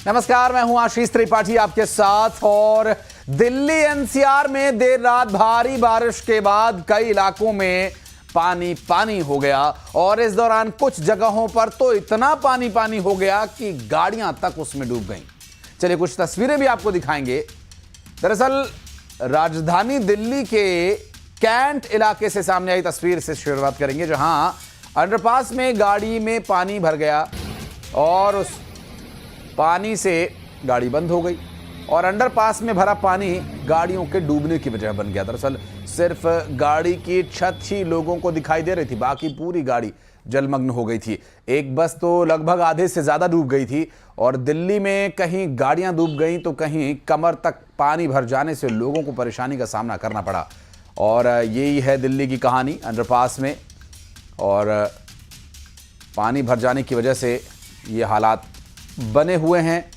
नमस्कार, मैं हूं आशीष त्रिपाठी आपके साथ। और दिल्ली एनसीआर में देर रात भारी बारिश के बाद कई इलाकों में पानी पानी हो गया और इस दौरान कुछ जगहों पर तो इतना पानी पानी हो गया कि गाड़ियां तक उसमें डूब गईं। चलिए कुछ तस्वीरें भी आपको दिखाएंगे। दरअसल राजधानी दिल्ली के कैंट इलाके से सामने आई तस्वीर से शुरुआत करेंगे, जहां अंडरपास में गाड़ी में पानी भर गया और उस पानी से गाड़ी बंद हो गई और अंडरपास में भरा पानी गाड़ियों के डूबने की वजह बन गया। दरअसल सिर्फ गाड़ी की छत ही लोगों को दिखाई दे रही थी, बाकी पूरी गाड़ी जलमग्न हो गई थी। एक बस तो लगभग आधे से ज्यादा डूब गई थी और दिल्ली में कहीं गाड़ियां डूब गईं तो कहीं कमर तक पानी भर जाने से लोगों को परेशानी का सामना करना पड़ा। और यही है दिल्ली की कहानी। अंडरपास में और पानी भर जाने की वजह से ये हालात बने हुए हैं।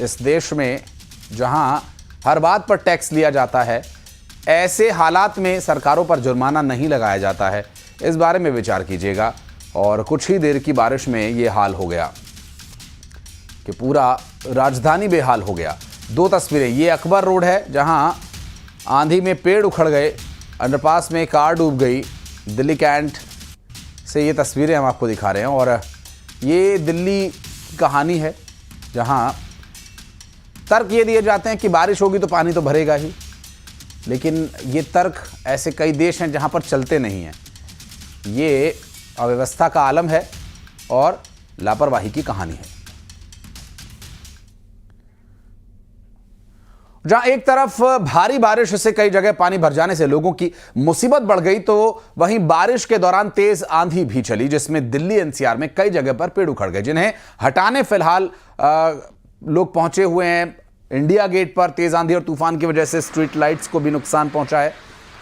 इस देश में जहां हर बात पर टैक्स लिया जाता है, ऐसे हालात में सरकारों पर जुर्माना नहीं लगाया जाता है। इस बारे में विचार कीजिएगा। और कुछ ही देर की बारिश में ये हाल हो गया कि पूरा राजधानी बेहाल हो गया। दो तस्वीरें, ये अकबर रोड है जहां आंधी में पेड़ उखड़ गए, अंडरपास में कार डूब गई। दिल्ली कैंट से ये तस्वीरें हम आपको दिखा रहे हैं और ये दिल्ली की कहानी है, जहां तर्क ये दिए जाते हैं कि बारिश होगी तो पानी तो भरेगा ही, लेकिन ये तर्क ऐसे कई देश हैं जहां पर चलते नहीं हैं। ये अव्यवस्था का आलम है और लापरवाही की कहानी है। जहां एक तरफ भारी बारिश से कई जगह पानी भर जाने से लोगों की मुसीबत बढ़ गई, तो वहीं बारिश के दौरान तेज आंधी भी चली, जिसमें दिल्ली एनसीआर में कई जगह पर पेड़ उखड़ गए, जिन्हें हटाने फिलहाल लोग पहुंचे हुए हैं। इंडिया गेट पर तेज आंधी और तूफान की वजह से स्ट्रीट लाइट्स को भी नुकसान पहुंचा है।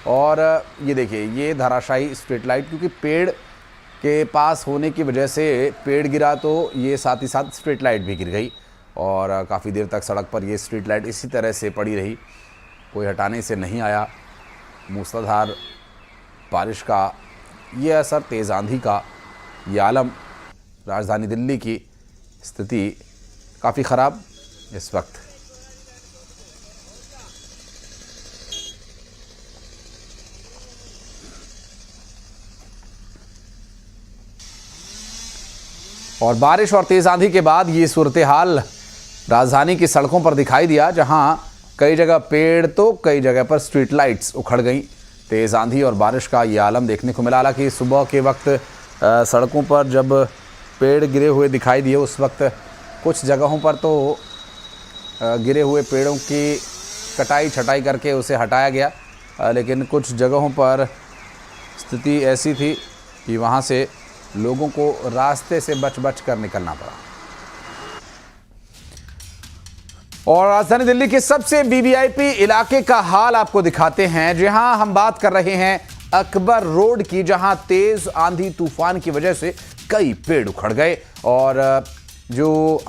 और ये देखिए, ये धराशायी स्ट्रीट लाइट, क्योंकि पेड़ के पास होने की वजह से पेड़ गिरा तो ये साथ ही साथ स्ट्रीट लाइट भी गिर गई और काफ़ी देर तक सड़क पर ये स्ट्रीट लाइट इसी तरह से पड़ी रही, कोई हटाने से नहीं आया। मूसलाधार बारिश का ये असर, तेज़ आंधी का ये आलम, राजधानी दिल्ली की स्थिति काफ़ी ख़राब इस वक्त। और बारिश और तेज़ आंधी के बाद ये सूरत हाल राजधानी की सड़कों पर दिखाई दिया, जहां कई जगह पेड़ तो कई जगह पर स्ट्रीट लाइट्स उखड़ गईं। तेज़ आंधी और बारिश का ये आलम देखने को मिला। हालांकि सुबह के वक्त सड़कों पर जब पेड़ गिरे हुए दिखाई दिए, उस वक्त कुछ जगहों पर तो गिरे हुए पेड़ों की कटाई छटाई करके उसे हटाया गया, लेकिन कुछ जगहों पर स्थिति ऐसी थी कि वहाँ से लोगों को रास्ते से बच बच कर निकलना पड़ा। और राजधानी दिल्ली के सबसे वीवीआईपी इलाके का हाल आपको दिखाते हैं, जहां हम बात कर रहे हैं अकबर रोड की, जहां तेज आंधी तूफान की वजह से कई पेड़ उखड़ गए और जो